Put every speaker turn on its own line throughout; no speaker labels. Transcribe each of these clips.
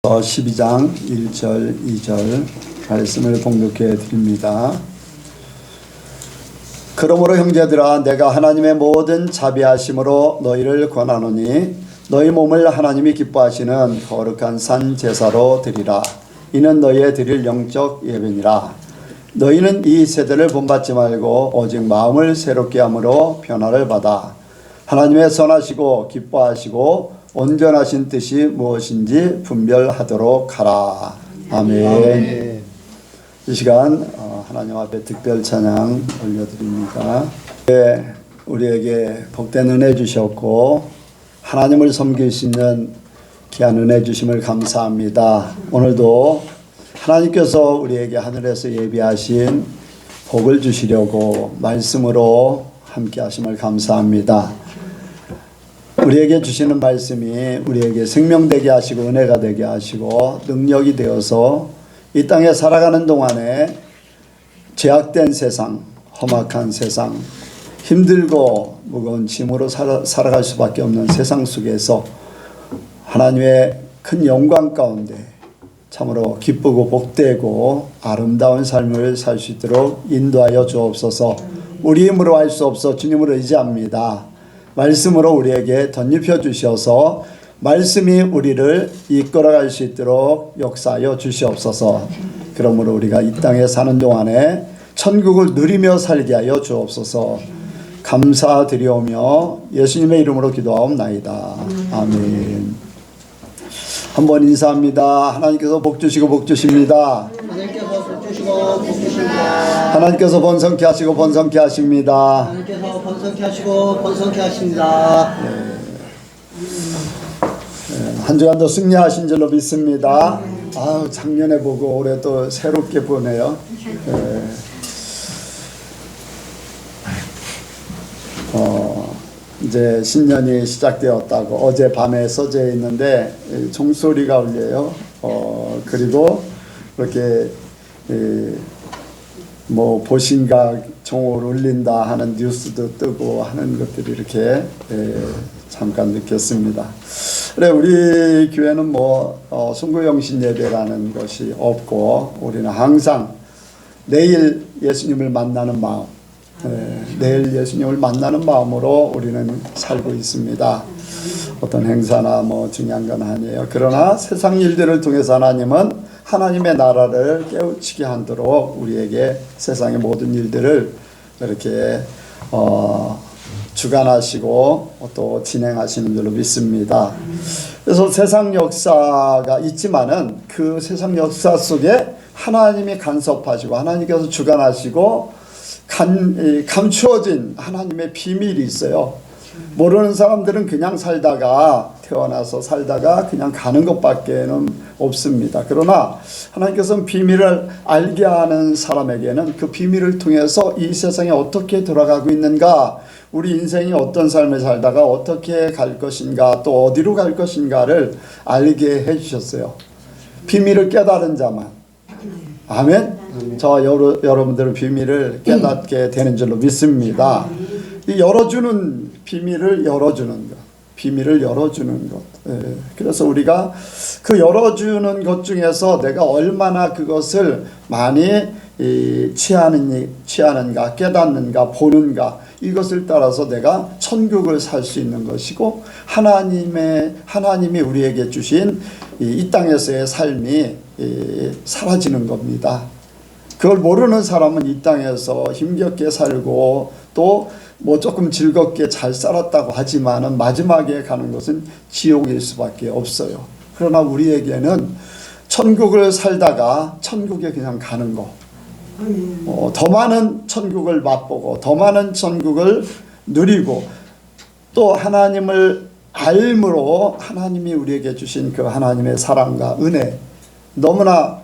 12장 1절 2절 말씀을 봉독해 드립니다. 그러므로 형제들아, 내가 하나님의 모든 자비하심으로 너희를 권하노니 너희 몸을 하나님이 기뻐하시는 거룩한 산 제사로 드리라. 이는 너희의 드릴 영적 예배니라. 너희는 이 세대를 본받지 말고 오직 마음을 새롭게 함으로 변화를 받아 하나님의 선하시고 기뻐하시고 온전하신 뜻이 무엇인지 분별하도록 하라. 아멘. 이 시간 하나님 앞에 특별 찬양 올려드립니다. 우리에게 복된 은혜 주셨고 하나님을 섬길 수 있는 귀한 은혜 주심을 감사합니다. 오늘도 하나님께서 우리에게 하늘에서 예비하신 복을 주시려고 말씀으로 함께 하심을 감사합니다. 우리에게 주시는 말씀이 우리에게 생명되게 하시고 은혜가 되게 하시고 능력이 되어서 이 땅에 살아가는 동안에 죄악된 세상, 험악한 세상, 힘들고 무거운 짐으로 살아갈 수밖에 없는 세상 속에서 하나님의 큰 영광 가운데 참으로 기쁘고 복되고 아름다운 삶을 살 수 있도록 인도하여 주옵소서. 우리 힘으로 할 수 없어 주님을 의지합니다. 말씀으로 우리에게 덧입혀 주셔서 말씀이 우리를 이끌어갈 수 있도록 역사하여 주시옵소서. 그러므로 우리가 이 땅에 사는 동안에 천국을 누리며 살게 하여 주옵소서. 감사드리오며 예수님의 이름으로 기도하옵나이다. 아멘. 한번 인사합니다. 하나님께서 복 주시고 복 주십니다.
하나님께서 복 주시고 복 주십니다.
하나님께서 번성케 하시고 번성케 하십니다.
하나님께서 번성케 하시고 번성케 하십니다.
한 주간도 승리하신 줄로 믿습니다. 아우, 작년에 보고 올해 또 새롭게 보네요. 이제 신년이 시작되었다고 어제 밤에 써져 있는데 종소리가 울려요. 그리고 그렇게 뭐 보신각 종을 울린다 하는 뉴스도 뜨고 하는 것들이 이렇게 잠깐 느꼈습니다. 그래, 우리 교회는 뭐 순구영신 예배라는 것이 없고 우리는 항상 내일 예수님을 만나는 마음, 내일 예수님을 만나는 마음으로 우리는 살고 있습니다. 어떤 행사나 뭐 중요한 건 아니에요. 그러나 세상 일들을 통해서 하나님은 하나님의 나라를 깨우치게 하도록 우리에게 세상의 모든 일들을 이렇게 주관하시고 또 진행하시는 줄로 믿습니다. 그래서 세상 역사가 있지만은 그 세상 역사 속에 하나님이 간섭하시고 하나님께서 주관하시고 감추어진 하나님의 비밀이 있어요. 모르는 사람들은 그냥 살다가 태어나서 살다가 그냥 가는 것밖에는 없습니다. 그러나 하나님께서는 비밀을 알게 하는 사람에게는 그 비밀을 통해서 이 세상에 어떻게 돌아가고 있는가, 우리 인생이 어떤 삶을 살다가 어떻게 갈 것인가, 또 어디로 갈 것인가를 알게 해주셨어요. 비밀을 깨달은 자만. 아멘. 저 여러분들의 비밀을 깨닫게 되는 줄로 믿습니다. 이 열어주는 비밀을 열어주는 것, 비밀을 열어주는 것. 그래서 우리가 그 열어주는 것 중에서 내가 얼마나 그것을 많이 취하는가, 깨닫는가, 보는가, 이것을 따라서 내가 천국을 살 수 있는 것이고 하나님이 우리에게 주신 이 땅에서의 삶이 사라지는 겁니다. 그걸 모르는 사람은 이 땅에서 힘겹게 살고 또 뭐 조금 즐겁게 잘 살았다고 하지만은 마지막에 가는 것은 지옥일 수밖에 없어요. 그러나 우리에게는 천국을 살다가 천국에 그냥 가는 거, 더 많은 천국을 맛보고 더 많은 천국을 누리고 또 하나님을 알므로 하나님이 우리에게 주신 그 하나님의 사랑과 은혜, 너무나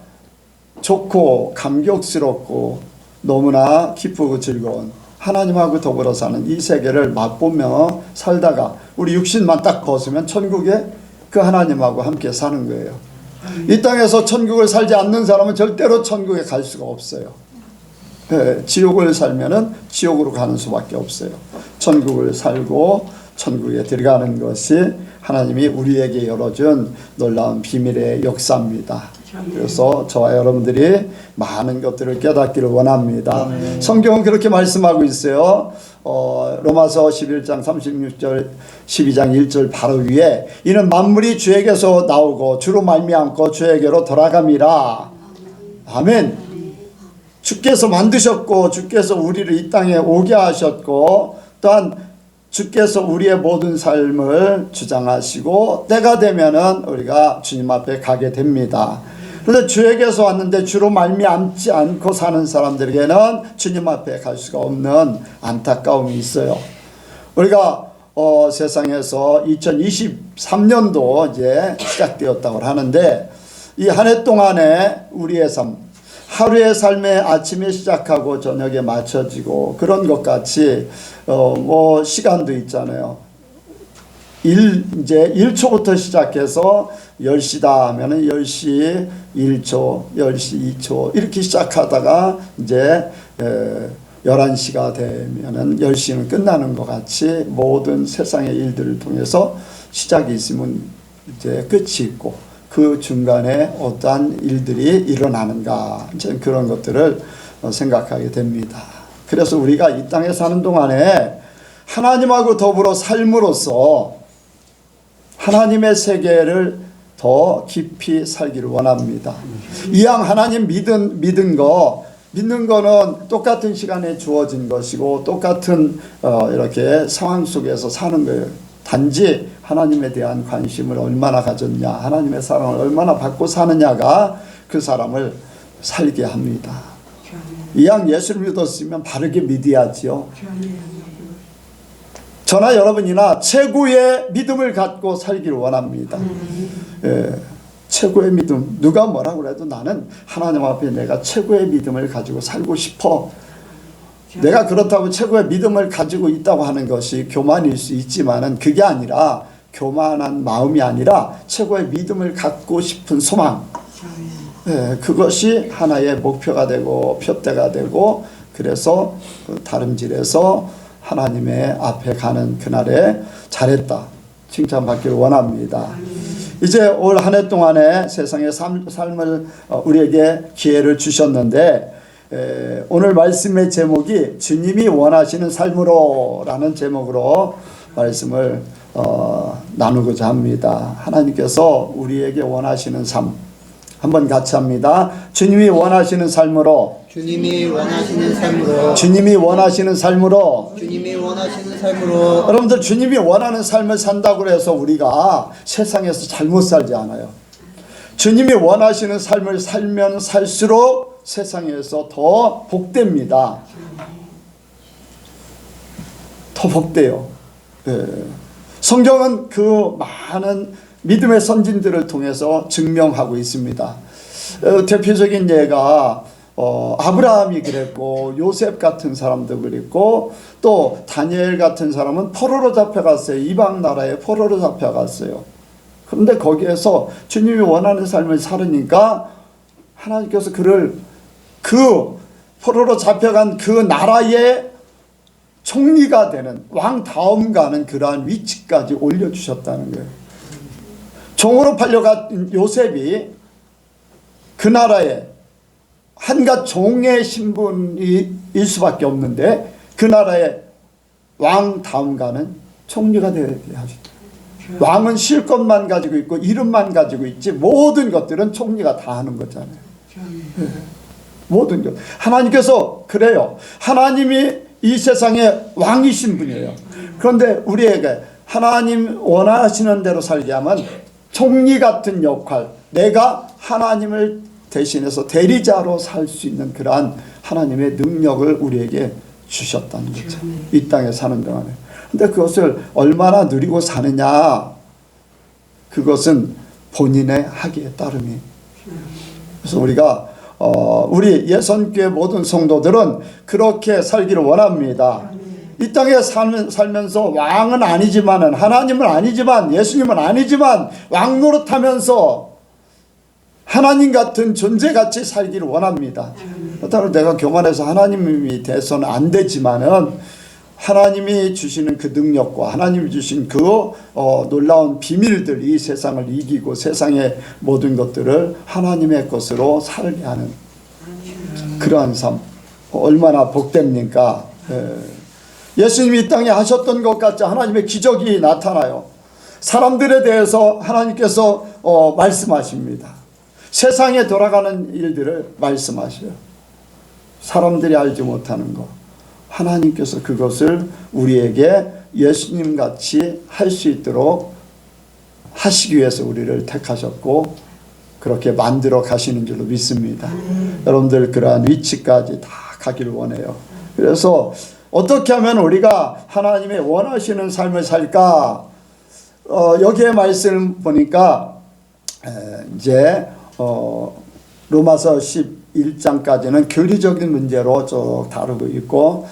좋고 감격스럽고 너무나 기쁘고 즐거운 하나님하고 더불어 사는 이 세계를 맛보며 살다가 우리 육신만 딱 벗으면 천국에 그 하나님하고 함께 사는 거예요. 이 땅에서 천국을 살지 않는 사람은 절대로 천국에 갈 수가 없어요. 지옥을 살면은 지옥으로 가는 수밖에 없어요. 천국을 살고 천국에 들어가는 것이 하나님이 우리에게 열어준 놀라운 비밀의 역사입니다. 그래서 저와 여러분들이 많은 것들을 깨닫기를 원합니다. 성경은 그렇게 말씀하고 있어요. 로마서 11장 36절 12장 1절 바로 위에 이는 만물이 주에게서 나오고 주로 말미암고 주에게로 돌아감이라. 아멘. 주께서 만드셨고 주께서 우리를 이 땅에 오게 하셨고 또한 주께서 우리의 모든 삶을 주장하시고 때가 되면은 우리가 주님 앞에 가게 됩니다. 그런데 주에게서 왔는데 주로 말미암지 않고 사는 사람들에게는 주님 앞에 갈 수가 없는 안타까움이 있어요. 우리가 세상에서 2023년도 이제 시작되었다고 하는데 이 한 해 동안에 우리의 삶, 하루의 삶에 아침에 시작하고 저녁에 맞춰지고 그런 것 같이 뭐 시간도 있잖아요. 이제 1초부터 시작해서 10시다 하면은 10시 1초, 10시 2초 이렇게 시작하다가 이제 11시가 되면은 10시는 끝나는 것 같이 모든 세상의 일들을 통해서 시작이 있으면 이제 끝이 있고 그 중간에 어떠한 일들이 일어나는가 저는 그런 것들을 생각하게 됩니다. 그래서 우리가 이 땅에 사는 동안에 하나님하고 더불어 삶으로써 하나님의 세계를 더 깊이 살기를 원합니다. 이왕 하나님 믿는 거는 똑같은 시간에 주어진 것이고 똑같은 이렇게 상황 속에서 사는 거예요. 단지 하나님에 대한 관심을 얼마나 가졌냐, 하나님의 사랑을 얼마나 받고 사느냐가 그 사람을 살게 합니다. 이왕 예수를 믿었으면 바르게 믿어야지요. 저나 여러분이나 최고의 믿음을 갖고 살기를 원합니다. 최고의 믿음, 누가 뭐라고 해도 나는 하나님 앞에 내가 최고의 믿음을 가지고 살고 싶어. 내가 그렇다고 최고의 믿음을 가지고 있다고 하는 것이 교만일 수 있지만은 그게 아니라 교만한 마음이 아니라 최고의 믿음을 갖고 싶은 소망. 그것이 하나의 목표가 되고 표대가 되고 그래서 다름질해서 하나님의 앞에 가는 그날에 잘했다 칭찬받기를 원합니다. 이제 올 한 해 동안에 세상의 삶을 우리에게 기회를 주셨는데 오늘 말씀의 제목이 주님이 원하시는 삶으로 라는 제목으로 말씀을 나누고자 합니다. 하나님께서 우리에게 원하시는 삶 한번 같이 합니다. 주님이 원하시는 삶으로
주님이 원하시는 삶으로
주님이 원하시는 삶으로
주님이 원하시는 삶으로
여러분들 주님이 원하는 삶을 산다고 해서 우리가 세상에서 잘못 살지 않아요. 주님이 원하시는 삶을 살면 살수록 세상에서 더 복됩니다. 더 복돼요. 성경은 그 많은 믿음의 선진들을 통해서 증명하고 있습니다. 대표적인 예가 아브라함이 그랬고 요셉 같은 사람도 그랬고 또 다니엘 같은 사람은 포로로 잡혀갔어요. 이방 나라에 포로로 잡혀갔어요. 그런데 거기에서 주님이 원하는 삶을 살으니까 하나님께서 그를 그 포로로 잡혀간 그 나라의 총리가 되는 왕 다음 가는 그러한 위치까지 올려주셨다는 거예요. 종으로 팔려간 요셉이 그 나라에 한갓 종의 신분일 수밖에 없는데 그 나라의 왕 다음 가는 총리가 되게 하셨다. 왕은 실권만 가지고 있고 이름만 가지고 있지 모든 것들은 총리가 다 하는 거잖아요. 모든 것. 하나님께서 그래요. 하나님이 이 세상의 왕이신 분이에요. 그런데 우리에게 하나님 원하시는 대로 살게 하면 총리 같은 역할, 내가 하나님을 대신해서 대리자로 살 수 있는 그러한 하나님의 능력을 우리에게 주셨다는 거죠. 이 땅에 사는 동안에. 근데 그것을 얼마나 누리고 사느냐, 그것은 본인의 하기에 따름이. 그래서 우리가 우리 예선교회 모든 성도들은 그렇게 살기를 원합니다. 이 땅에 살면서 왕은 아니지만은 하나님은 아니지만 예수님은 아니지만 왕 노릇하면서 하나님 같은 존재같이 살기를 원합니다. 그렇다고 내가 교만해서 하나님이 돼서는 안 되지만은 하나님이 주시는 그 능력과 하나님이 주신 그 놀라운 비밀들, 이 세상을 이기고 세상의 모든 것들을 하나님의 것으로 살게 하는 그러한 삶, 얼마나 복됩니까? 예수님이 이 땅에 하셨던 것 같이 하나님의 기적이 나타나요. 사람들에 대해서 하나님께서 말씀하십니다. 세상에 돌아가는 일들을 말씀하셔요. 사람들이 알지 못하는 것, 하나님께서 그것을 우리에게 예수님같이 할 수 있도록 하시기 위해서 우리를 택하셨고 그렇게 만들어 가시는 줄로 믿습니다. 여러분들 그러한 위치까지 다 가기를 원해요. 그래서 어떻게 하면 우리가 하나님의 원하시는 삶을 살까? 여기에 말씀 보니까 이제 로마서 11장까지는 교리적인 문제로 쭉 다루고 있고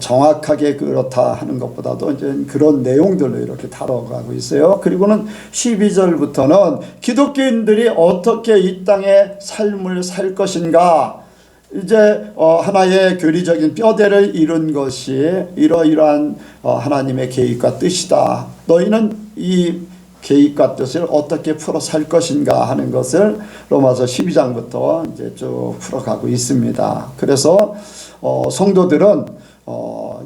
정확하게 그렇다 하는 것보다도 이제 그런 내용들로 이렇게 다뤄가고 있어요. 그리고는 12절부터는 기독교인들이 어떻게 이 땅의 삶을 살 것인가, 이제 하나의 교리적인 뼈대를 이룬 것이 이러이러한 하나님의 계획과 뜻이다. 너희는 이 계획과 뜻을 어떻게 풀어 살 것인가 하는 것을 로마서 12장부터 이제 쭉 풀어가고 있습니다. 그래서 성도들은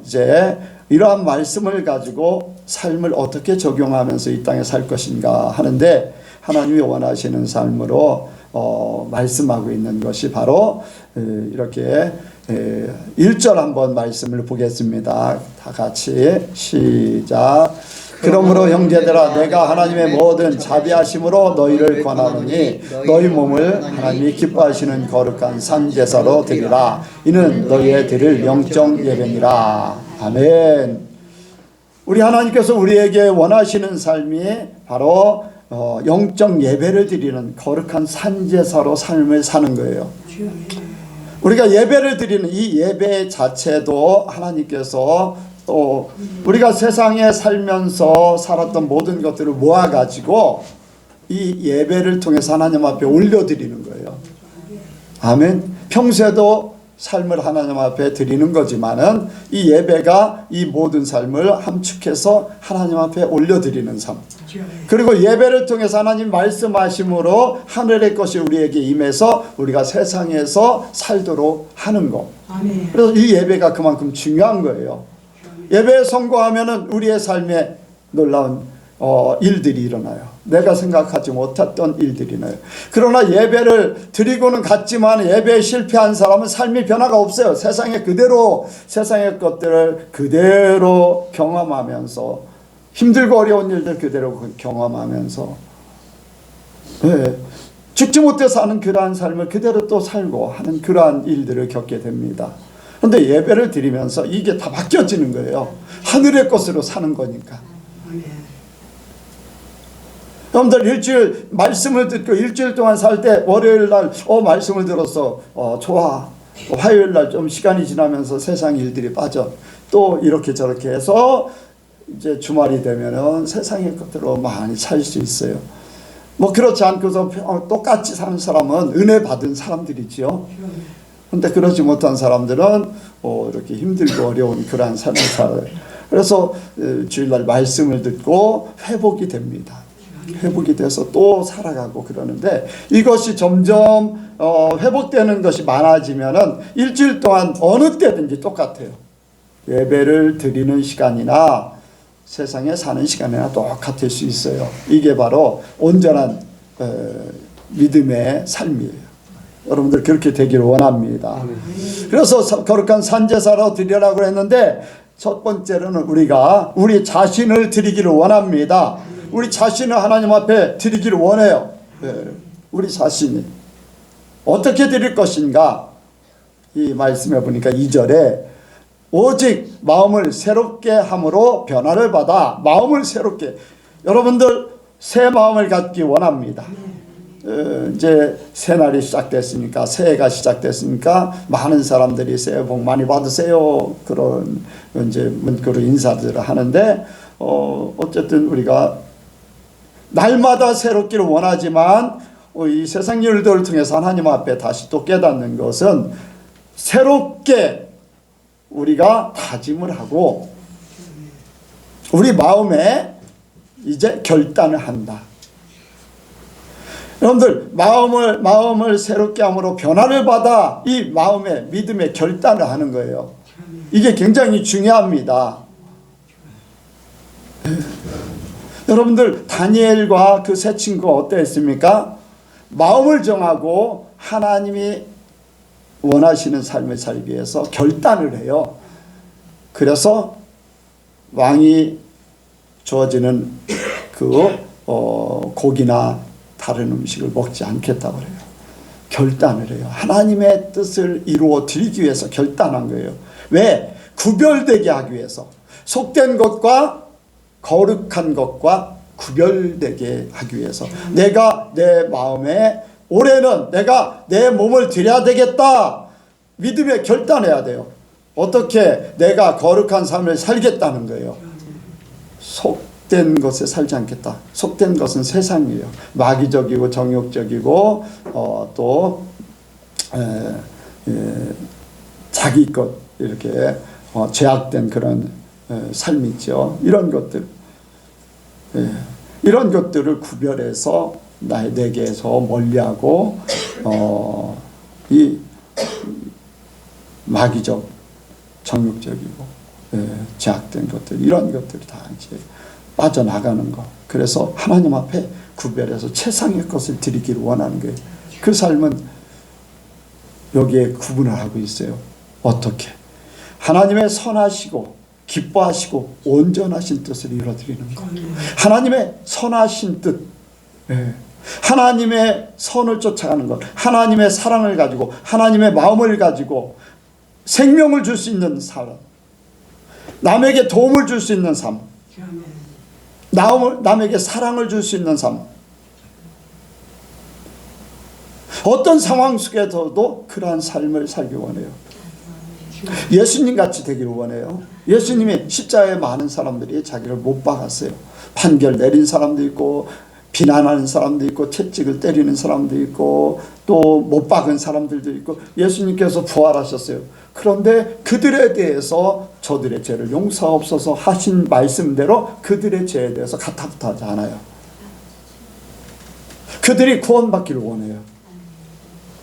이제 이러한 말씀을 가지고 삶을 어떻게 적용하면서 이 땅에 살 것인가 하는데, 하나님이 원하시는 삶으로 말씀하고 있는 것이 바로 이렇게 1절 한번 말씀을 보겠습니다. 다 같이 시작. 그러므로 형제들아, 내가 하나님의 모든 자비하심으로 너희를 권하노니 너희 몸을 하나님이 기뻐하시는 거룩한 산제사로 드리라. 이는 너희의 드릴 영적 예배니라. 아멘. 우리 하나님께서 우리에게 원하시는 삶이 바로 영적 예배를 드리는 거룩한 산제사로 삶을 사는 거예요. 우리가 예배를 드리는 이 예배 자체도 하나님께서 또 우리가 세상에 살면서 살았던 모든 것들을 모아가지고 이 예배를 통해서 하나님 앞에 올려드리는 거예요. 아멘. 평소에도 삶을 하나님 앞에 드리는 거지만은 이 예배가 이 모든 삶을 함축해서 하나님 앞에 올려드리는 삶. 그리고 예배를 통해서 하나님 말씀하심으로 하늘의 것이 우리에게 임해서 우리가 세상에서 살도록 하는 것. 그래서 이 예배가 그만큼 중요한 거예요. 예배에 성공하면은 우리의 삶에 놀라운 일들이 일어나요. 내가 생각하지 못했던 일들이 나요. 그러나 예배를 드리고는 갔지만 예배에 실패한 사람은 삶의 변화가 없어요. 세상에 그대로 세상의 것들을 그대로 경험하면서 힘들고 어려운 일들 그대로 경험하면서 죽지 못해 사는 그러한 삶을 그대로 또 살고 하는 그러한 일들을 겪게 됩니다. 그런데 예배를 드리면서 이게 다 바뀌어지는 거예요. 하늘의 것으로 사는 거니까. 여러분들 일주일 말씀을 듣고 일주일 동안 살 때 월요일 날 말씀을 들었어. 좋아. 화요일 날 좀 시간이 지나면서 세상 일들이 빠져. 또 이렇게 저렇게 해서 이제 주말이 되면은 세상의 것들로 많이 살 수 있어요. 뭐 그렇지 않고서 똑같이 사는 사람은 은혜 받은 사람들이지요. 근데 그러지 못한 사람들은 이렇게 힘들고 어려운 그러한 삶을 살아요. 그래서 주일날 말씀을 듣고 회복이 됩니다. 회복이 돼서 또 살아가고 그러는데, 이것이 점점 회복되는 것이 많아지면은 일주일 동안 어느 때든지 똑같아요. 예배를 드리는 시간이나 세상에 사는 시간이나 똑같을 수 있어요. 이게 바로 온전한 믿음의 삶이에요. 여러분들 그렇게 되기를 원합니다. 그래서 거룩한 산제사로 드리라고 했는데, 첫 번째로는 우리가 우리 자신을 드리기를 원합니다. 우리 자신을 하나님 앞에 드리기를 원해요. 우리 자신이 어떻게 드릴 것인가? 이 말씀해 보니까 2절에 오직 마음을 새롭게 함으로 변화를 받아. 마음을 새롭게. 여러분들 새 마음을 갖기 원합니다. 이제 새날이 시작됐으니까, 새해가 시작됐으니까 많은 사람들이 새해 복 많이 받으세요, 그런 이제 문구로 인사들을 하는데, 어쨌든 우리가 날마다 새롭기를 원하지만 이 세상 일들을 통해서 하나님 앞에 다시 또 깨닫는 것은 새롭게 우리가 다짐을 하고 우리 마음에 이제 결단을 한다. 여러분들 마음을 새롭게 함으로 변화를 받아 이 마음의 믿음의 결단을 하는 거예요. 이게 굉장히 중요합니다. 여러분들 다니엘과 그 세 친구가 어땠습니까? 마음을 정하고 하나님이 원하시는 삶을 살기 위해서 결단을 해요. 그래서 왕이 주어지는 그 고기나 다른 음식을 먹지 않겠다고 그래요. 결단을 해요. 하나님의 뜻을 이루어 드리기 위해서 결단한 거예요. 왜? 구별되게 하기 위해서. 속된 것과 거룩한 것과 구별되게 하기 위해서. 내가 내 마음에 올해는 내가 내 몸을 드려야 되겠다. 믿음에 결단해야 돼요. 어떻게 내가 거룩한 삶을 살겠다는 거예요. 속된 것에 살지 않겠다. 속된 것은 세상이에요. 마귀적이고 정욕적이고 또 자기 것 이렇게 죄악된 그런 삶이 있죠. 이런 것들, 이런 것들을 구별해서 내게서 멀리하고 이 마귀적, 정욕적이고 죄악된 것들, 이런 것들이 다 이제 빠져나가는 거. 그래서 하나님 앞에 구별해서 최상의 것을 드리기를 원하는 거예요. 그 삶은 여기에 구분을 하고 있어요. 어떻게? 하나님의 선하시고 기뻐하시고 온전하신 뜻을 이루어드리는 것. 하나님의 선하신 뜻, 하나님의 선을 쫓아가는 것, 하나님의 사랑을 가지고 하나님의 마음을 가지고 생명을 줄 수 있는 삶, 남에게 도움을 줄 수 있는 삶, 남에게 사랑을 줄 수 있는 삶, 어떤 상황 속에서도 그러한 삶을 살기 원해요. 예수님 같이 되기를 원해요. 예수님이 십자가에 많은 사람들이 자기를 못 박았어요. 판결 내린 사람도 있고 비난하는 사람도 있고 채찍을 때리는 사람도 있고 또 못 박은 사람들도 있고 예수님께서 부활하셨어요. 그런데 그들에 대해서 저들의 죄를 용서하옵소서 하신 말씀대로 그들의 죄에 대해서 가타부타하지 않아요. 그들이 구원받기를 원해요.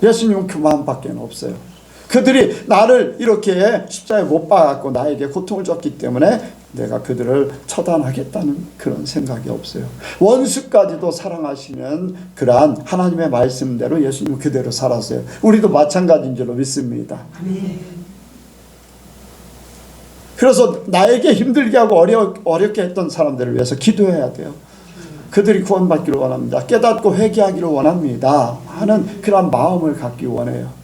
예수님은 그 마음밖에 없어요. 그들이 나를 이렇게 십자가에 못 박았고 나에게 고통을 줬기 때문에 내가 그들을 처단하겠다는 그런 생각이 없어요. 원수까지도 사랑하시는 그러한 하나님의 말씀대로 예수님은 그대로 살았어요. 우리도 마찬가지인 줄로 믿습니다. 그래서 나에게 힘들게 하고 어렵게 했던 사람들을 위해서 기도해야 돼요. 그들이 구원받기를 원합니다. 깨닫고 회개하기를 원합니다 하는 그런 마음을 갖기 원해요.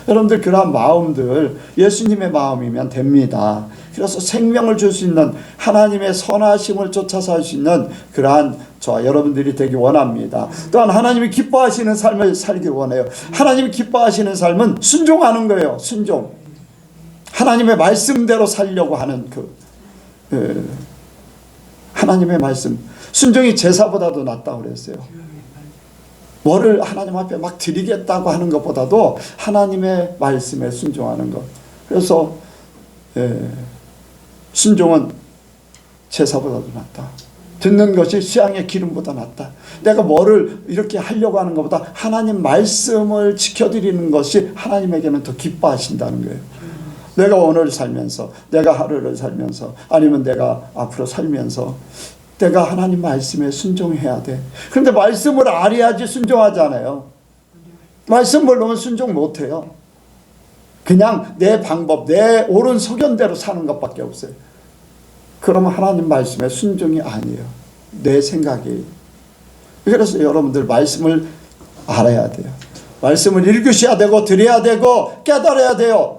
여러분들 그러한 마음들 예수님의 마음이면 됩니다. 그래서 생명을 줄 수 있는 하나님의 선하심을 쫓아서 할 수 있는 그러한 저와 여러분들이 되기 원합니다. 또한 하나님이 기뻐하시는 삶을 살기 원해요. 하나님이 기뻐하시는 삶은 순종하는 거예요. 순종. 하나님의 말씀대로 살려고 하는 하나님의 말씀. 순종이 제사보다도 낫다고 그랬어요. 뭐를 하나님 앞에 막 드리겠다고 하는 것보다도 하나님의 말씀에 순종하는 것. 그래서 순종은 제사보다도 낫다. 듣는 것이 수양의 기름보다 낫다. 내가 뭐를 이렇게 하려고 하는 것보다 하나님 말씀을 지켜드리는 것이 하나님에게는 더 기뻐하신다는 거예요. 내가 오늘 살면서, 내가 하루를 살면서, 아니면 내가 앞으로 살면서 내가 하나님 말씀에 순종해야 돼. 그런데 말씀을 알아야지 순종하잖아요. 말씀 모르면 순종 못해요. 그냥 내 방법, 내 옳은 소견대로 사는 것밖에 없어요. 그러면 하나님 말씀에 순종이 아니에요. 내 생각이에요. 그래서 여러분들 말씀을 알아야 돼요. 말씀을 읽으셔야 되고 드려야 되고 깨달아야 돼요.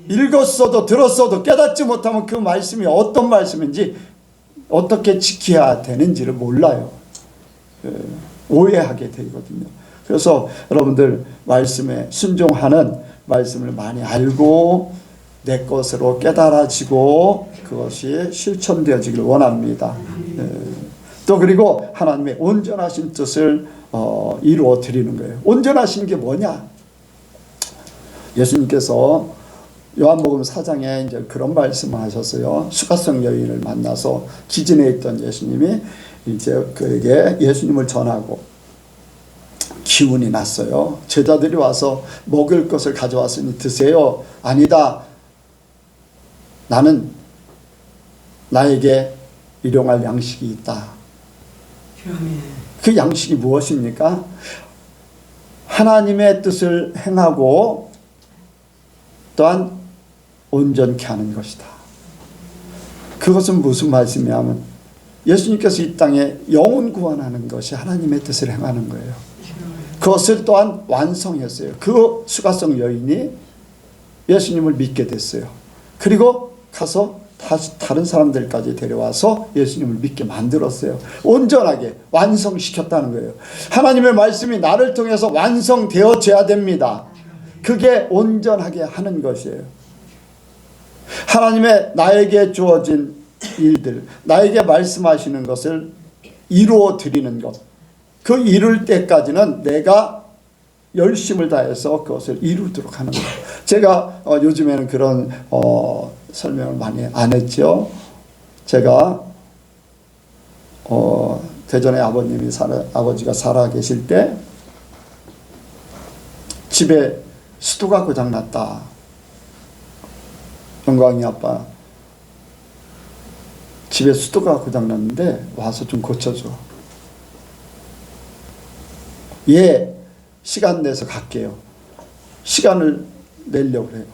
읽었어도 들었어도 깨닫지 못하면 그 말씀이 어떤 말씀인지 어떻게 지켜야 되는지를 몰라요. 오해하게 되거든요. 그래서 여러분들 말씀에 순종하는 말씀을 많이 알고 내 것으로 깨달아지고 그것이 실천되어지길 원합니다. 또 그리고 하나님의 온전하신 뜻을 이루어 드리는 거예요. 온전하신 게 뭐냐? 예수님께서 요한복음 4장에 이제 그런 말씀을 하셨어요. 수가성 여인을 만나서 기진에 있던 예수님이 이제 그에게 예수님을 전하고 기운이 났어요. 제자들이 와서 먹을 것을 가져왔으니 드세요. 아니다. 나는 나에게 일용할 양식이 있다. 그 양식이 무엇입니까? 하나님의 뜻을 행하고 또한 온전케 하는 것이다. 그것은 무슨 말씀이냐면 예수님께서 이 땅에 영혼 구원하는 것이 하나님의 뜻을 행하는 거예요. 그것을 또한 완성했어요. 그 수가성 여인이 예수님을 믿게 됐어요. 그리고 가서 다시 다른 사람들까지 데려와서 예수님을 믿게 만들었어요. 온전하게 완성시켰다는 거예요. 하나님의 말씀이 나를 통해서 완성되어져야 됩니다. 그게 온전하게 하는 것이에요. 하나님의 나에게 주어진 일들, 나에게 말씀하시는 것을 이루어 드리는 것, 그 이룰 때까지는 내가 열심을 다해서 그것을 이루도록 하는 거예요. 제가 요즘에는 그런 설명을 많이 안 했죠. 제가 대전에 아버지가 살아 계실 때 집에 수도가 고장났다. 영광이 아빠, 집에 수도가 고장났는데 와서 좀 고쳐줘. 예, 시간 내서 갈게요. 시간을 내려고 해요.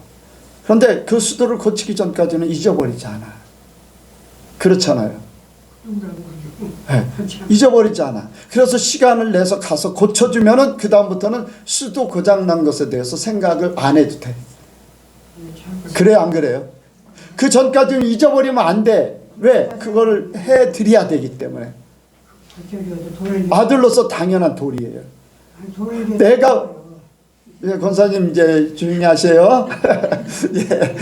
그런데 그 수도를 고치기 전까지는 잊어버리지 않아. 그렇잖아요. 네, 잊어버리지 않아. 그래서 시간을 내서 가서 고쳐주면은 그 다음부터는 수도 고장난 것에 대해서 생각을 안 해도 돼. 그래요, 안 그래요? 그 전까지는 잊어버리면 안 돼. 왜? 그거를 해드려야 되기 때문에. 아들로서 당연한 도리예요. 내가 권사님 이제 조용히 하세요. 예.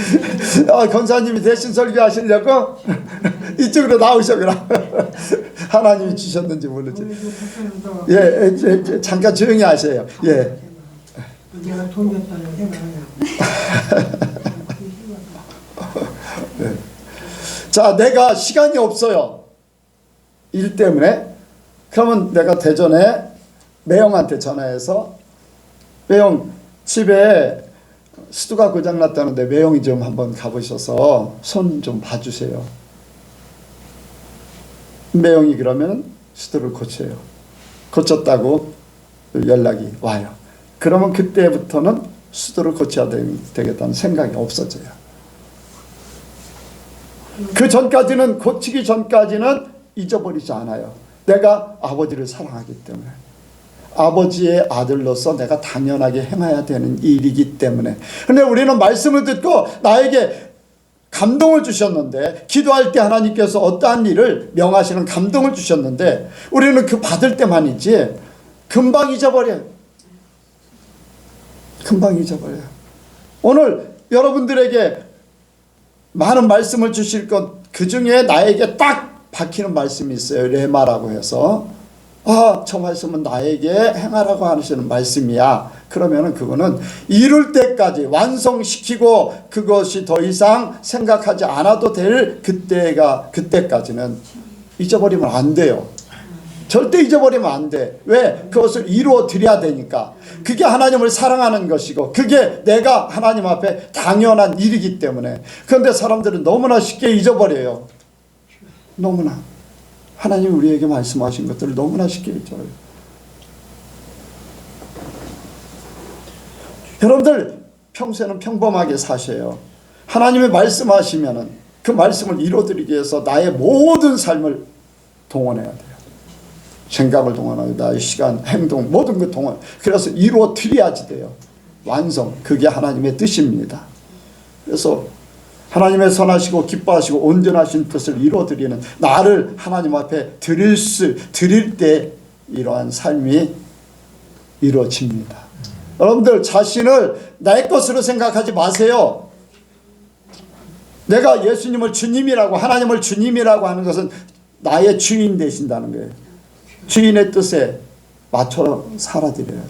권사님이 대신 설교하시려고 이쪽으로 나오셔 그럼. 하나님이 주셨는지 모르지. 예, 잠깐 조용히 하세요. 예.
내가 돈 줬다는 생각을
네. 자, 내가 시간이 없어요. 일 때문에. 그러면 내가 대전에 매형한테 전화해서 매형 집에 수도가 고장났다는데 매형이 좀 한번 가보셔서 손 좀 봐주세요. 매형이 그러면 수도를 고쳐요. 고쳤다고 연락이 와요. 그러면 그때부터는 수도를 고쳐야 되겠다는 생각이 없어져요. 그 전까지는, 고치기 전까지는 잊어버리지 않아요. 내가 아버지를 사랑하기 때문에, 아버지의 아들로서 내가 당연하게 행해야 되는 일이기 때문에. 그런데 우리는 말씀을 듣고 나에게 감동을 주셨는데, 기도할 때 하나님께서 어떠한 일을 명하시는 감동을 주셨는데 우리는 그 받을 때만이지 금방 잊어버려요. 금방 잊어버려요. 오늘 여러분들에게 많은 말씀을 주실 것, 그 중에 나에게 딱 박히는 말씀이 있어요. 레마라고 해서, 저 말씀은 나에게 행하라고 하시는 말씀이야. 그러면은 그거는 이룰 때까지 완성시키고 그것이 더 이상 생각하지 않아도 될 그때까지는 잊어버리면 안 돼요. 절대 잊어버리면 안 돼. 왜? 그것을 이루어 드려야 되니까. 그게 하나님을 사랑하는 것이고 그게 내가 하나님 앞에 당연한 일이기 때문에. 그런데 사람들은 너무나 쉽게 잊어버려요. 너무나. 하나님이 우리에게 말씀하신 것들을 너무나 쉽게 잊어요. 여러분들 평소에는 평범하게 사셔요. 하나님이 말씀하시면은 그 말씀을 이루어드리기 위해서 나의 모든 삶을 동원해야 돼요. 생각을 동원하고 나의 시간, 행동, 모든 것 동원. 그래서 이루어 드려야지 돼요. 완성. 그게 하나님의 뜻입니다. 그래서 하나님의 선하시고 기뻐하시고 온전하신 뜻을 이루어 드리는 나를 하나님 앞에 드릴 때 이러한 삶이 이루어집니다. 여러분들 자신을 내 것으로 생각하지 마세요. 내가 예수님을 주님이라고, 하나님을 주님이라고 하는 것은 나의 주인 되신다는 거예요. 주인의 뜻에 맞춰 살아드려야 돼요.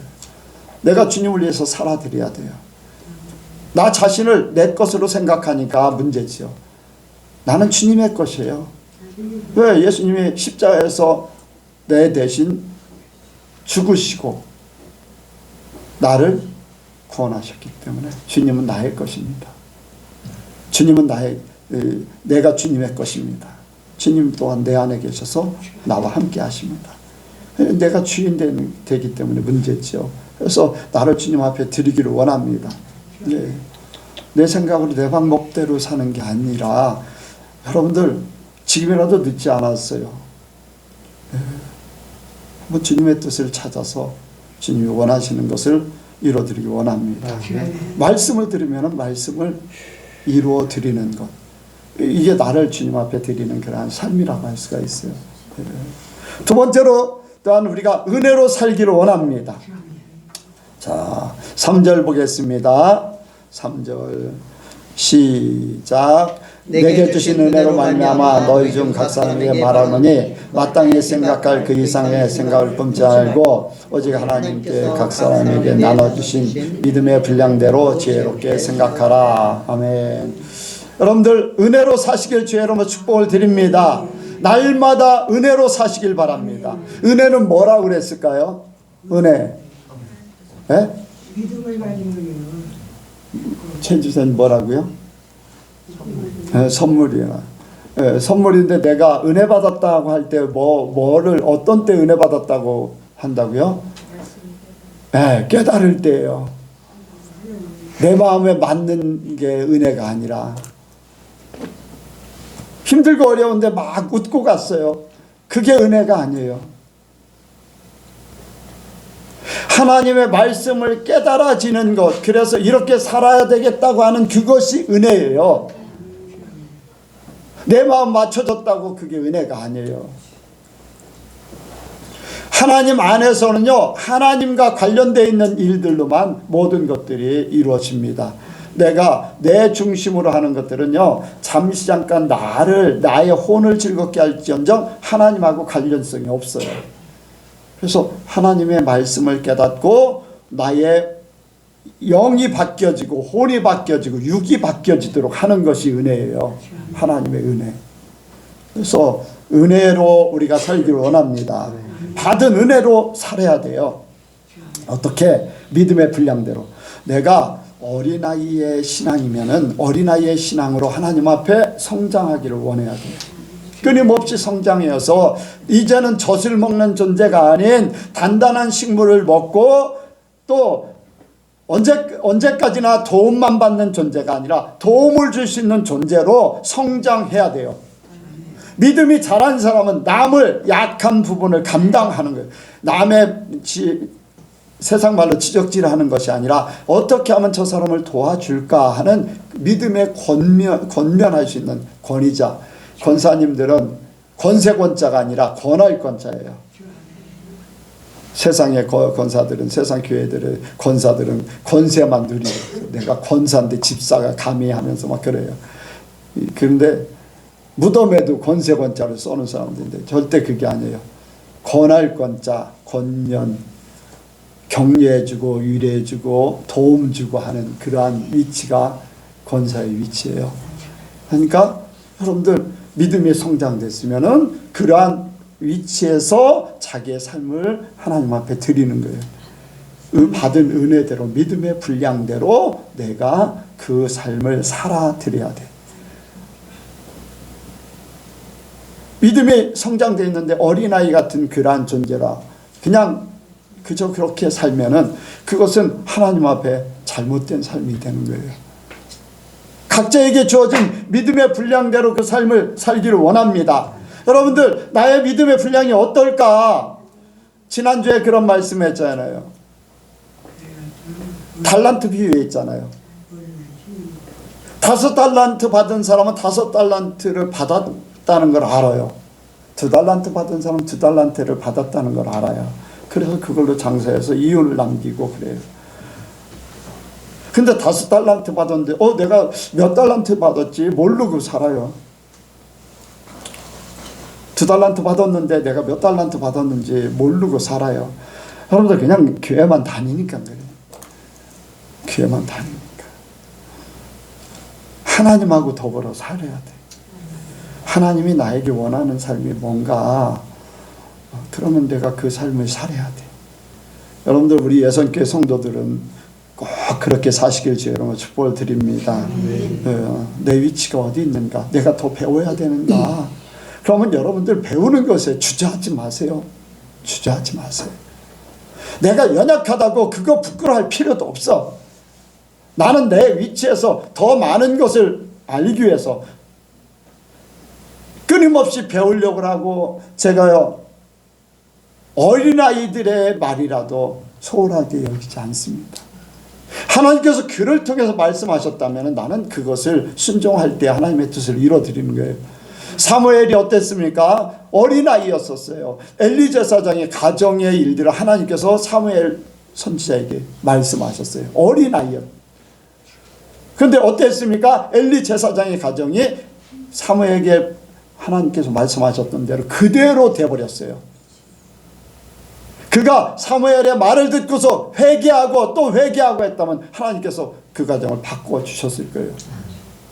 내가 주님을 위해서 살아드려야 돼요. 나 자신을 내 것으로 생각하니까 문제지요. 나는 주님의 것이에요. 왜? 예수님이 십자가에서 내 대신 죽으시고 나를 구원하셨기 때문에 주님은 나의 것입니다. 주님은 내가 주님의 것입니다. 주님 또한 내 안에 계셔서 나와 함께 하십니다. 내가 주인 되기 때문에 문제죠. 그래서 나를 주님 앞에 드리기를 원합니다. 예. 내 생각으로 내 방법대로 사는 게 아니라 여러분들 지금이라도 늦지 않았어요. 예. 한번 주님의 뜻을 찾아서 주님이 원하시는 것을 이루어드리기 원합니다. 말씀을 들으면 말씀을 이루어드리는 것, 이게 나를 주님 앞에 드리는 그러한 삶이라고 할 수가 있어요. 예. 두 번째로 또한 우리가 은혜로 살기를 원합니다. 자, 3절 보겠습니다. 3절 시작. 내게 주신 은혜로 말미암아 너희 중 각 사람에게 말하노니 마땅히 생각할 그 이상의 생각을 품지 말고 오직 하나님께 각 사람에게 나눠주신 믿음의 분량대로 지혜롭게 생각하라. 아멘. 여러분들 은혜로 사시길 주의 이름으로 축복을 드립니다. 날마다 은혜로 사시길 바랍니다. 은혜는 뭐라고 그랬을까요? 은혜. 예?
믿음을 가지면
최주선 뭐라고요? 선물이야. 선물인데 내가 은혜 받았다고 할 때 뭐를 어떤 때 은혜 받았다고 한다고요? 깨달을 때예요. 내 마음에 맞는 게 은혜가 아니라 힘들고 어려운데 막 웃고 갔어요. 그게 은혜가 아니에요. 하나님의 말씀을 깨달아지는 것, 그래서 이렇게 살아야 되겠다고 하는 그것이 은혜예요. 내 마음 맞춰졌다고 그게 은혜가 아니에요. 하나님 안에서는요, 하나님과 관련되어 있는 일들로만 모든 것들이 이루어집니다. 내가 내 중심으로 하는 것들은요, 잠시 잠깐 나의 혼을 즐겁게 할지언정 하나님하고 관련성이 없어요. 그래서 하나님의 말씀을 깨닫고 나의 영이 바뀌어지고 혼이 바뀌어지고 육이 바뀌어지도록 하는 것이 은혜예요. 하나님의 은혜. 그래서 은혜로 우리가 살기를 원합니다. 받은 은혜로 살아야 돼요. 어떻게? 믿음의 분량대로. 내가 어린아이의 신앙이면은 어린아이의 신앙으로 하나님 앞에 성장하기를 원해야 돼요. 끊임없이 성장해서 이제는 젖을 먹는 존재가 아닌 단단한 식물을 먹고 또 언제까지나 도움만 받는 존재가 아니라 도움을 줄 수 있는 존재로 성장해야 돼요. 믿음이 자란 사람은 남을 약한 부분을 감당하는 거예요. 남의 세상 말로 지적질하는 것이 아니라 어떻게 하면 저 사람을 도와줄까 하는 믿음의 권면할 수 있는 권위자. 권사님들은 권세권자가 아니라 권할 권자예요. 세상의 권사들은, 세상 교회들의 권사들은 권세만 누리고 내가 권사인데 집사가 감히 하면서 막 그래요. 그런데 무덤에도 권세권자를 써놓은 사람들인데 절대 그게 아니에요. 권할 권자, 권면, 격려해주고 위로해주고 도움주고 하는 그러한 위치가 권사의 위치예요. 그러니까 여러분들 믿음이 성장됐으면은 그러한 위치에서 자기의 삶을 하나님 앞에 드리는 거예요. 받은 은혜대로 믿음의 분량대로 내가 그 삶을 살아드려야 돼. 믿음이 성장되어 있는데 어린아이 같은 그러한 존재라 그냥 그저 그렇게 살면은 그것은 하나님 앞에 잘못된 삶이 되는 거예요. 각자에게 주어진 믿음의 분량대로 그 삶을 살기를 원합니다. 여러분들 나의 믿음의 분량이 어떨까? 지난주에 그런 말씀했잖아요. 달란트 비유했잖아요. 5달란트 받은 사람은 5달란트를 받았다는 걸 알아요. 2달란트 받은 사람은 2달란트를 받았다는 걸 알아요. 그래서 그걸로 장사해서 이윤을 남기고 그래요. 근데 5달란트 받았는데 내가 몇 달란트 받았지 모르고 살아요. 2달란트 받았는데 내가 몇 달란트 받았는지 모르고 살아요. 여러분들 그냥 교회만 다니니까 그래요. 교회만 다니니까. 하나님하고 더불어 살아야 돼. 하나님이 나에게 원하는 삶이 뭔가, 그러면 내가 그 삶을 살아야 돼. 여러분들, 우리 예선교회 성도들은 꼭 그렇게 사시길 주의 축복을 드립니다. 내 위치가 어디 있는가? 내가 더 배워야 되는가? 그러면 여러분들 배우는 것에 주저하지 마세요. 주저하지 마세요. 내가 연약하다고 그거 부끄러워할 필요도 없어. 나는 내 위치에서 더 많은 것을 알기 위해서 끊임없이 배우려고 하고, 제가요, 어린아이들의 말이라도 소홀하게 여기지 않습니다. 하나님께서 그를 통해서 말씀하셨다면 나는 그것을 순종할 때 하나님의 뜻을 이뤄드리는 거예요. 사무엘이 어땠습니까? 어린아이였었어요. 엘리 제사장의 가정의 일들을 하나님께서 사무엘 선지자에게 말씀하셨어요. 어린아이였어요. 그런데 어땠습니까? 엘리 제사장의 가정이 사무엘에게 하나님께서 말씀하셨던 대로 그대로 돼버렸어요. 그가 사무엘의 말을 듣고서 회개하고 또 회개하고 했다면 하나님께서 그 가정을 바꾸어 주셨을 거예요.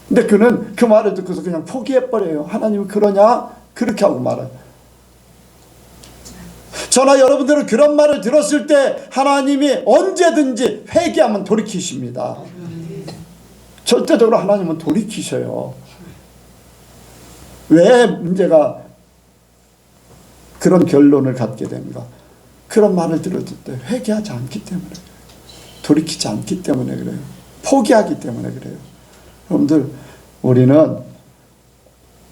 근데 그는 그 말을 듣고서 그냥 포기해버려요. 하나님은 그러냐? 그렇게 하고 말아요. 저나 여러분들은 그런 말을 들었을 때 하나님이 언제든지 회개하면 돌이키십니다. 절대적으로 하나님은 돌이키셔요. 왜 문제가 그런 결론을 갖게 됩니까? 그런 말을 들었을 때 회개하지 않기 때문에 그래요. 돌이키지 않기 때문에 그래요. 포기하기 때문에 그래요. 여러분들, 우리는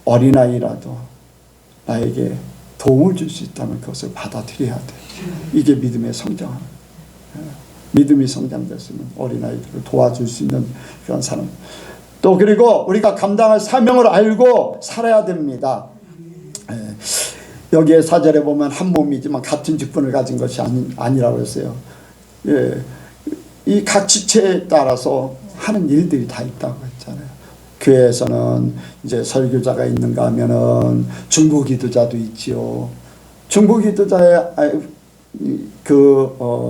어린아이라도 나에게 도움을 줄 수 있다면 그것을 받아들여야 돼. 이게 믿음의 성장하는 거예요. 믿음이 성장됐으면 어린아이들을 도와줄 수 있는 그런 사람. 또 그리고 우리가 감당할 사명을 알고 살아야 됩니다. 여기에 4절에 보면 한 몸이지만 같은 직분을 가진 것이 아니라고 했어요. 이 각 지체에 따라서 하는 일들이 다 있다고 했잖아요. 교회에서는 이제 설교자가 있는가 하면은 중보기도자도 있지요. 중보기도자의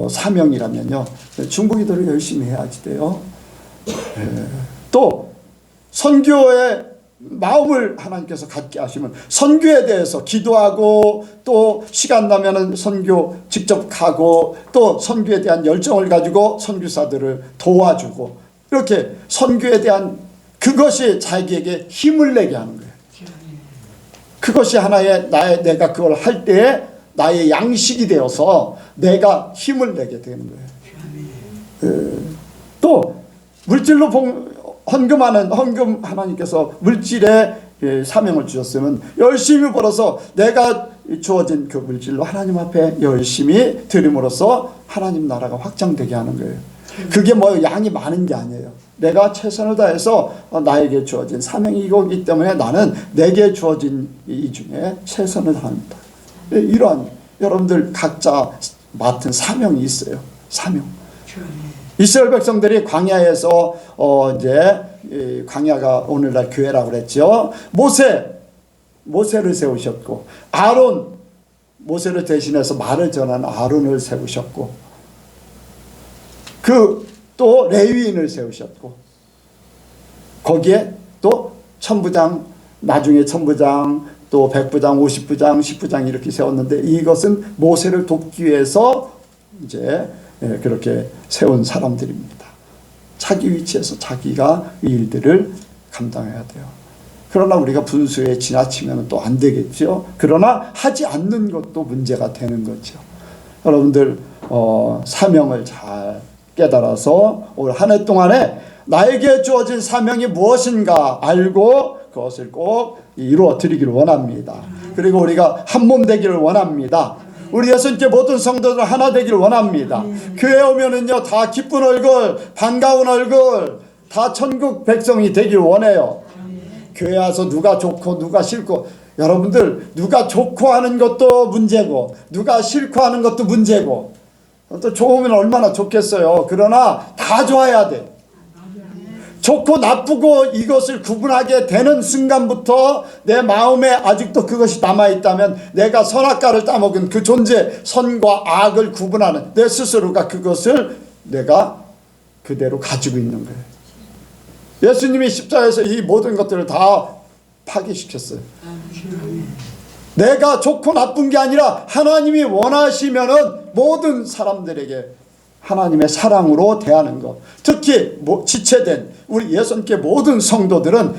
사명이라면요, 중보기도를 열심히 해야지 돼요. 또 선교의 마음을 하나님께서 갖게 하시면 선교에 대해서 기도하고, 또 시간 나면은 선교 직접 가고, 또 선교에 대한 열정을 가지고 선교사들을 도와주고, 이렇게 선교에 대한 그것이 자기에게 힘을 내게 하는 거예요. 그것이 하나의 내가 그걸 할 때에 나의 양식이 되어서 내가 힘을 내게 되는 거예요. 또 물질로 헌금 하나님께서 물질에 사명을 주셨으면 열심히 벌어서 내가 주어진 그 물질로 하나님 앞에 열심히 드림으로써 하나님 나라가 확장되게 하는 거예요. 그게 뭐 양이 많은 게 아니에요. 내가 최선을 다해서 나에게 주어진 사명이 이거기 때문에 나는 내게 주어진 이 중에 최선을 다합니다. 이러한 여러분들 각자 맡은 사명이 있어요. 사명. 이스라엘 백성들이 광야에서 이제 광야가 오늘날 교회라고 그랬죠. 모세를 세우셨고, 모세를 대신해서 말을 전한 아론을 세우셨고, 또 레위인을 세우셨고, 거기에 또 천부장, 나중에 천부장, 또 백부장, 50부장, 10부장 이렇게 세웠는데, 이것은 모세를 돕기 위해서 이제 그렇게 세운 사람들입니다. 자기 위치에서 자기가 이 일들을 감당해야 돼요. 그러나 우리가 분수에 지나치면 또 안 되겠죠. 그러나 하지 않는 것도 문제가 되는 거죠. 여러분들 사명을 잘 깨달아서 올 한 해 동안에 나에게 주어진 사명이 무엇인가 알고 그것을 꼭 이루어 드리기를 원합니다. 그리고 우리가 한 몸 되기를 원합니다. 우리 예수님께 모든 성도들 하나 되기를 원합니다. 교회 오면은요, 다 기쁜 얼굴, 반가운 얼굴, 다 천국 백성이 되기를 원해요. 교회 와서 누가 좋고 누가 싫고, 여러분들 누가 좋고 하는 것도 문제고 누가 싫고 하는 것도 문제고, 또 좋으면 얼마나 좋겠어요. 그러나 다 좋아야 돼. 좋고 나쁘고 이것을 구분하게 되는 순간부터 내 마음에 아직도 그것이 남아있다면 내가 선악과를 따먹은 그 존재, 선과 악을 구분하는 내 스스로가 그것을 내가 그대로 가지고 있는 거예요. 예수님이 십자가에서 이 모든 것들을 다 파괴시켰어요. 내가 좋고 나쁜 게 아니라 하나님이 원하시면은 모든 사람들에게 하나님의 사랑으로 대하는 것. 특히 지체된 우리 예수님께 모든 성도들은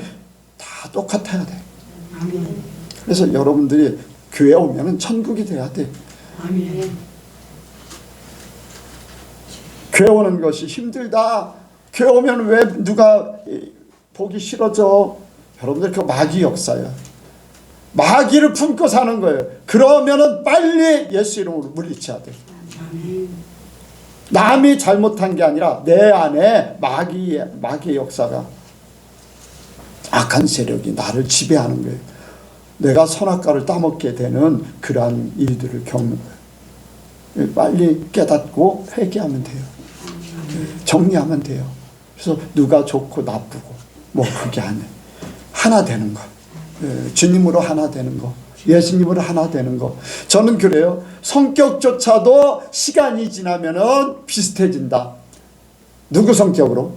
다 똑같아야 돼. 그래서 여러분들이 교회 오면은 천국이 돼야 돼. 교회 오는 것이 힘들다. 교회 오면 왜 누가 보기 싫어져? 여러분들 그 마귀 역사야. 마귀를 품고 사는 거예요. 그러면은 빨리 예수 이름으로 물리쳐야 돼. 남이 잘못한 게 아니라 내 안에 마귀의 역사가, 악한 세력이 나를 지배하는 거예요. 내가 선악과를 따먹게 되는 그러한 일들을 겪는 거예요. 빨리 깨닫고 회개하면 돼요. 정리하면 돼요. 그래서 누가 좋고 나쁘고 뭐 그게 아니에요. 하나 되는 거. 주님으로 하나 되는 거. 예수님으로 하나 되는 거. 저는 그래요. 성격조차도 시간이 지나면은 비슷해진다. 누구 성격으로?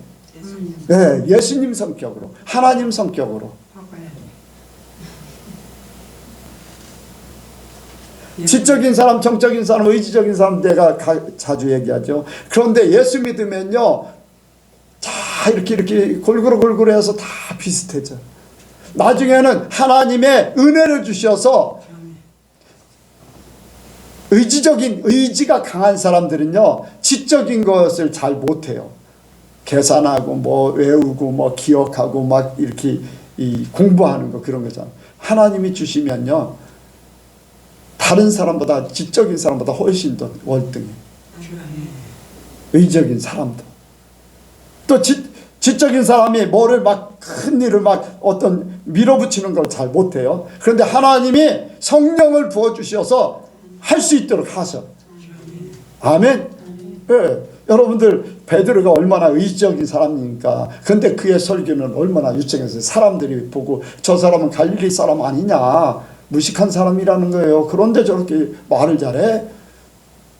예수님 성격으로. 하나님 성격으로. 지적인 사람, 정적인 사람, 의지적인 사람 내가 자주 얘기하죠. 그런데 예수 믿으면요, 다 이렇게 골고루 해서 다 비슷해져. 나중에는 하나님의 은혜를 주셔서 의지가 강한 사람들은요, 지적인 것을 잘 못해요. 계산하고 뭐 외우고 뭐 기억하고 막 이렇게 공부하는 거, 그런 거잖아요. 하나님이 주시면요, 다른 사람보다, 지적인 사람보다 훨씬 더 월등해. 의적인 사람도. 또 지적인 사람이 뭐를 막 큰 일을 막 어떤 밀어붙이는 걸 잘 못해요. 그런데 하나님이 성령을 부어주셔서 할 수 있도록 하셔. 아멘. 여러분들 베드로가 얼마나 의지적인 사람입니까? 근데 그의 설교는 얼마나 유창해서 사람들이 보고 저 사람은 갈릴리 사람 아니냐, 무식한 사람이라는 거예요. 그런데 저렇게 말을 잘해?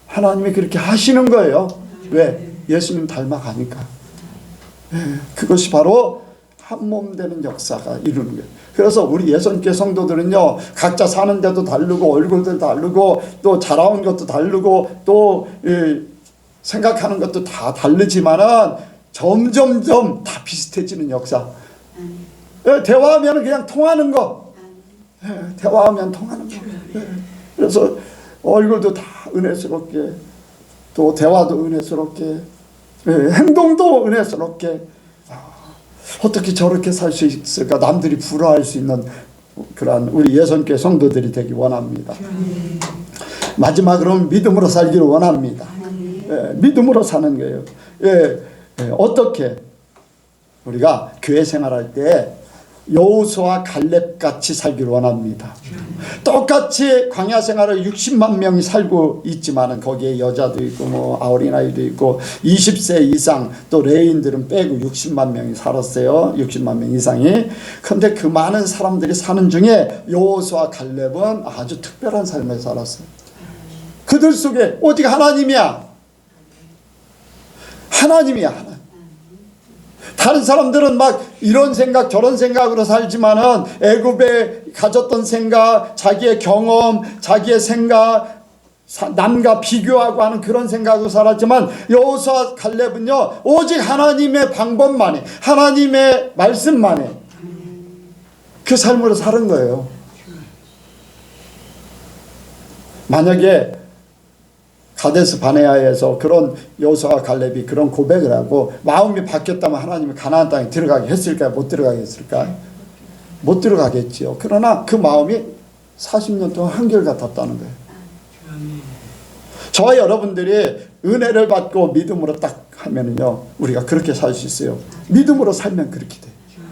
하나님이 그렇게 하시는 거예요. 왜? 예수님 닮아가니까. 그것이 바로 한 몸 되는 역사가 이루는 거예요. 그래서 우리 예수님께 성도들은요, 각자 사는 데도 다르고 얼굴도 다르고 또 자라온 것도 다르고 또 생각하는 것도 다 다르지만은 점점점 다 비슷해지는 역사. 대화하면 그냥 통하는 거. 대화하면 통하는 거. 그래서 얼굴도 다 은혜스럽게, 또 대화도 은혜스럽게, 행동도 은혜스럽게. 어떻게 저렇게 살 수 있을까? 남들이 부러워할 수 있는 그러한 우리 예선교회 성도들이 되기 원합니다. 마지막으로 믿음으로 살기를 원합니다. 믿음으로 사는 거예요. 어떻게 우리가 교회 생활할 때 여호수아 갈렙 같이 살기를 원합니다. 똑같이 광야 생활을 60만 명이 살고 있지만은 거기에 여자도 있고 뭐 어린아이도 있고 20세 이상 또 레인들은 빼고 60만 명이 살았어요. 60만 명 이상이. 근데 그 많은 사람들이 사는 중에 여호수아 갈렙은 아주 특별한 삶을 살았어요. 그들 속에 오직 하나님이야. 하나님이야. 하나님. 다른 사람들은 막 이런 생각 저런 생각으로 살지만은 애굽에 가졌던 생각, 자기의 경험, 자기의 생각, 남과 비교하고 하는 그런 생각으로 살았지만 여호수아 갈렙은요, 오직 하나님의 방법만이, 하나님의 말씀만이 그 삶으로 사는 거예요. 만약에 가데스 바네아에서 그런 여호수아 갈렙이 그런 고백을 하고 마음이 바뀌었다면 하나님이 가나안 땅에 들어가게 했을까요? 못 들어가게 했을까요? 못 들어가겠지요. 그러나 그 마음이 40년 동안 한결같았다는 거예요. 저와 여러분들이 은혜를 받고 믿음으로 딱 하면은요, 우리가 그렇게 살 수 있어요. 믿음으로 살면 그렇게 돼.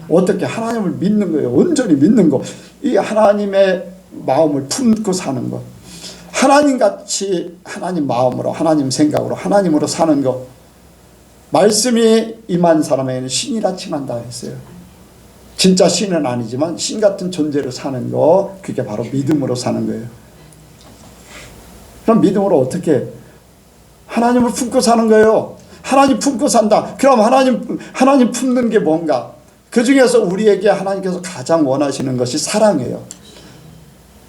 어떻게? 하나님을 믿는 거예요. 온전히 믿는 거. 이 하나님의 마음을 품고 사는 거. 하나님같이 하나님 마음으로, 하나님 생각으로, 하나님으로 사는 것. 말씀이 임한 사람에게는 신이라 칭한다 했어요. 진짜 신은 아니지만 신 같은 존재로 사는 거, 그게 바로 믿음으로 사는 거예요. 그럼 믿음으로 어떻게? 하나님을 품고 사는 거예요. 하나님 품고 산다. 그럼 하나님 품는 게 뭔가? 그 중에서 우리에게 하나님께서 가장 원하시는 것이 사랑이에요.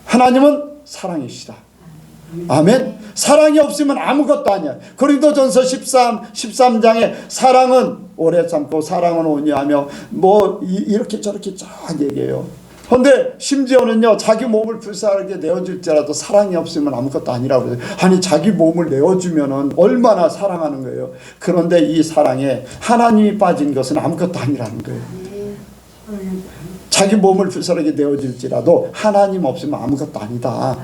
하나님은 사랑이시다. 아멘. 사랑이 없으면 아무것도 아니야. 고린도전서 13장에 사랑은 오래 참고 사랑은 온유하며 뭐 이렇게 저렇게 쫙 얘기해요. 그런데 심지어는요, 자기 몸을 불쌍하게 내어줄지라도 사랑이 없으면 아무것도 아니라고 그래요. 아니, 자기 몸을 내어주면은 얼마나 사랑하는 거예요. 그런데 이 사랑에 하나님이 빠진 것은 아무것도 아니라는 거예요. 자기 몸을 불쌍하게 내어줄지라도 하나님 없으면 아무것도 아니다.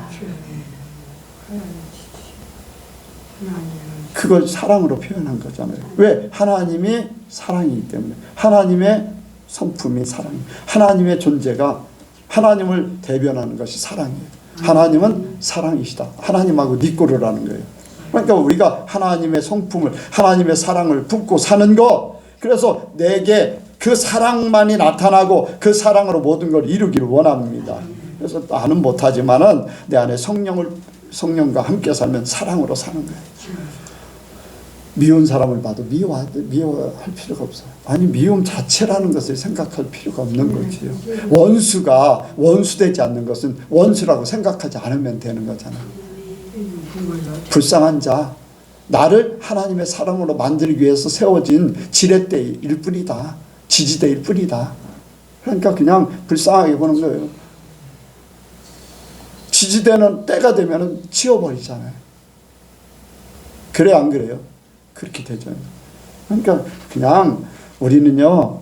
그걸 사랑으로 표현한 거잖아요. 왜? 하나님이 사랑이기 때문에. 하나님의 성품이 사랑이에요. 하나님의 존재가 하나님을 대변하는 것이 사랑이에요. 하나님은 사랑이시다. 하나님하고 니꼬르라는 거예요. 그러니까 우리가 하나님의 성품을, 하나님의 사랑을 품고 사는 것, 그래서 내게 그 사랑만이 나타나고 그 사랑으로 모든 걸 이루기를 원합니다. 그래서 나는 못하지만은 내 안에 성령과 함께 살면 사랑으로 사는 거예요. 미운 사람을 봐도 미워할 필요가 없어요. 아니, 미움 자체라는 것을 생각할 필요가 없는 거지요. 원수가 원수되지 않는 것은 원수라고 생각하지 않으면 되는 거잖아요. 불쌍한 자, 나를 하나님의 사랑으로 만들기 위해서 세워진 지렛대일 뿐이다. 지지대일 뿐이다. 그러니까 그냥 불쌍하게 보는 거예요. 지지대는 때가 되면 치워버리잖아요. 그래, 안 그래요? 그렇게 되죠. 그러니까 그냥 우리는요,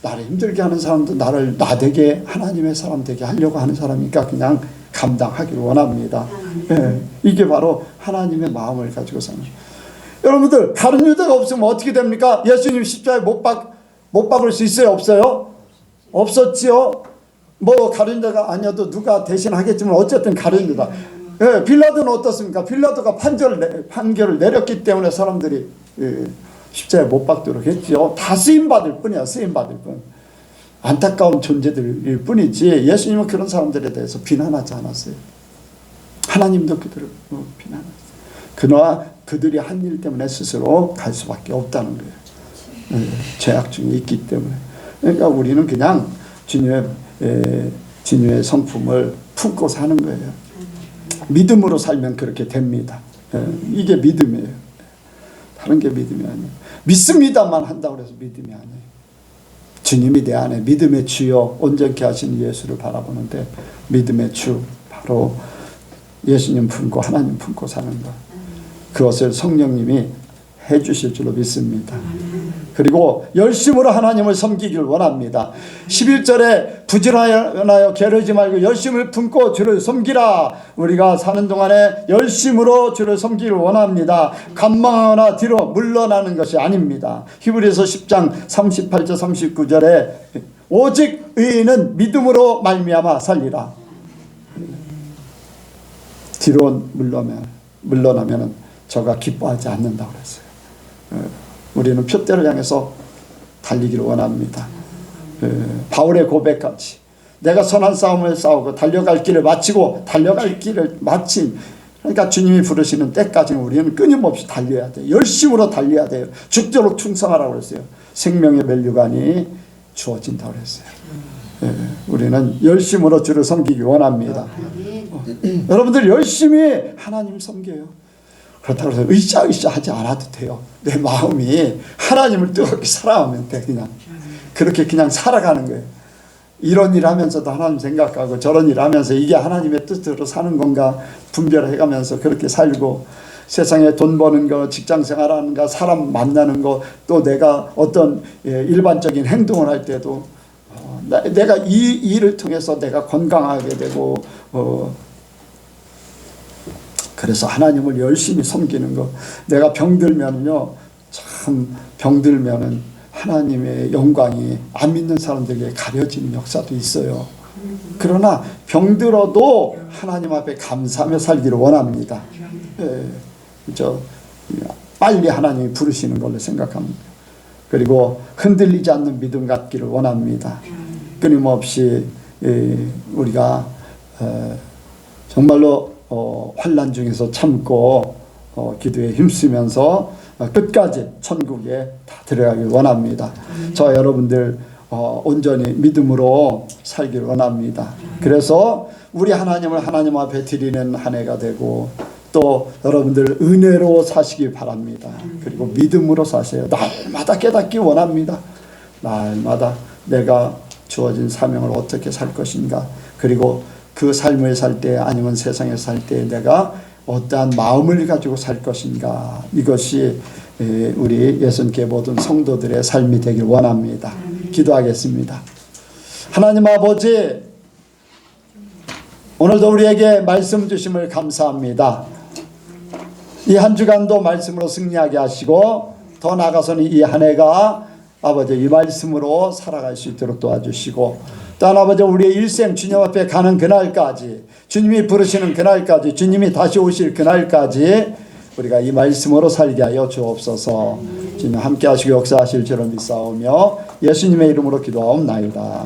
나를 힘들게 하는 사람도 나를 나되게, 하나님의 사람 되게 하려고 하는 사람이니까 그냥 감당하기를 원합니다. 네, 이게 바로 하나님의 마음을 가지고 사는 거예요. 여러분들, 가룟 유다가 없으면 어떻게 됩니까? 예수님 십자가에 못 박을 수 있어요? 없어요? 없었지요. 뭐 가룟 유다가 아니어도 누가 대신 하겠지만 어쨌든 가룟 유다. 예, 빌라도는 어떻습니까? 빌라도가 판결을 내렸기 때문에 사람들이 십자가에 못 박도록 했죠. 다 쓰임받을 뿐이야. 쓰임받을 뿐. 안타까운 존재들일 뿐이지 예수님은 그런 사람들에 대해서 비난하지 않았어요. 하나님도 그들을 비난했어요. 그러나 그들이 한 일 때문에 스스로 갈 수밖에 없다는 거예요. 죄악 중에 있기 때문에. 그러니까 우리는 그냥 주님의 성품을 품고 사는 거예요. 믿음으로 살면 그렇게 됩니다. 이게 믿음이에요. 다른 게 믿음이 아니에요. 믿습니다만 한다고 해서 믿음이 아니에요. 주님이 내 안에 믿음의 주여 온전케 하시는 예수를 바라보는데, 믿음의 주, 바로 예수님 품고 하나님 품고 사는 것, 그것을 성령님이 해주실 줄로 믿습니다. 그리고 열심으로 하나님을 섬기길 원합니다. 11절에 부지런하여 게으르지 말고 열심을 품고 주를 섬기라. 우리가 사는 동안에 열심으로 주를 섬기길 원합니다. 관망하거나 뒤로 물러나는 것이 아닙니다. 히브리서 10장 38절 39절에 오직 의인은 믿음으로 말미암아 살리라. 뒤로 물러나면 저가 기뻐하지 않는다고 그랬어요. 우리는 표대를 향해서 달리기를 원합니다. 바울의 고백같이 내가 선한 싸움을 싸우고 달려갈 길을 마치고, 달려갈 길을 마친, 그러니까 주님이 부르시는 때까지는 우리는 끊임없이 달려야 돼요. 열심으로 달려야 돼요. 죽도록 충성하라고 그랬어요. 생명의 면류관이 주어진다고 그랬어요. 우리는 열심으로 주를 섬기기 원합니다. 여러분들 열심히 하나님 섬겨요. 그렇다고 해서 으쌰으쌰 하지 않아도 돼요. 내 마음이 하나님을 뜨겁게 사랑하면 돼. 그냥 그렇게 그냥 살아가는 거예요. 이런 일 하면서도 하나님 생각하고 저런 일 하면서 이게 하나님의 뜻으로 사는 건가 분별해가면서 그렇게 살고, 세상에 돈 버는 거, 직장 생활하는 거, 사람 만나는 거, 또 내가 어떤 일반적인 행동을 할 때도 내가 이 일을 통해서 내가 건강하게 되고, 그래서 하나님을 열심히 섬기는 거. 내가 병들면요, 참 병들면은 하나님의 영광이 안 믿는 사람들에게 가려지는 역사도 있어요. 그러나 병들어도 하나님 앞에 감사하며 살기를 원합니다. 빨리 하나님이 부르시는 걸로 생각합니다. 그리고 흔들리지 않는 믿음 갖기를 원합니다. 끊임없이 우리가 정말로 환난 중에서 참고 기도에 힘쓰면서 끝까지 천국에 다 들어가길 원합니다. 저 여러분들 온전히 믿음으로 살기를 원합니다. 그래서 우리 하나님을 하나님 앞에 드리는 한 해가 되고 또 여러분들 은혜로 사시기 바랍니다. 그리고 믿음으로 사세요. 날마다 깨닫기 원합니다. 날마다 내가 주어진 사명을 어떻게 살 것인가, 그리고 그 삶을 살 때 아니면 세상에 살 때 내가 어떠한 마음을 가지고 살 것인가, 이것이 우리 60개 모든 성도들의 삶이 되길 원합니다. 기도하겠습니다. 하나님 아버지, 오늘도 우리에게 말씀 주심을 감사합니다. 이 한 주간도 말씀으로 승리하게 하시고 더 나아가서는 이 한 해가 아버지 이 말씀으로 살아갈 수 있도록 도와주시고, 또한 아버지 우리의 일생 주님 앞에 가는 그날까지, 주님이 부르시는 그날까지, 주님이 다시 오실 그날까지 우리가 이 말씀으로 살게 하여 주옵소서. 주님 함께 하시고 역사하실 줄을 믿사오며 예수님의 이름으로 기도하옵나이다.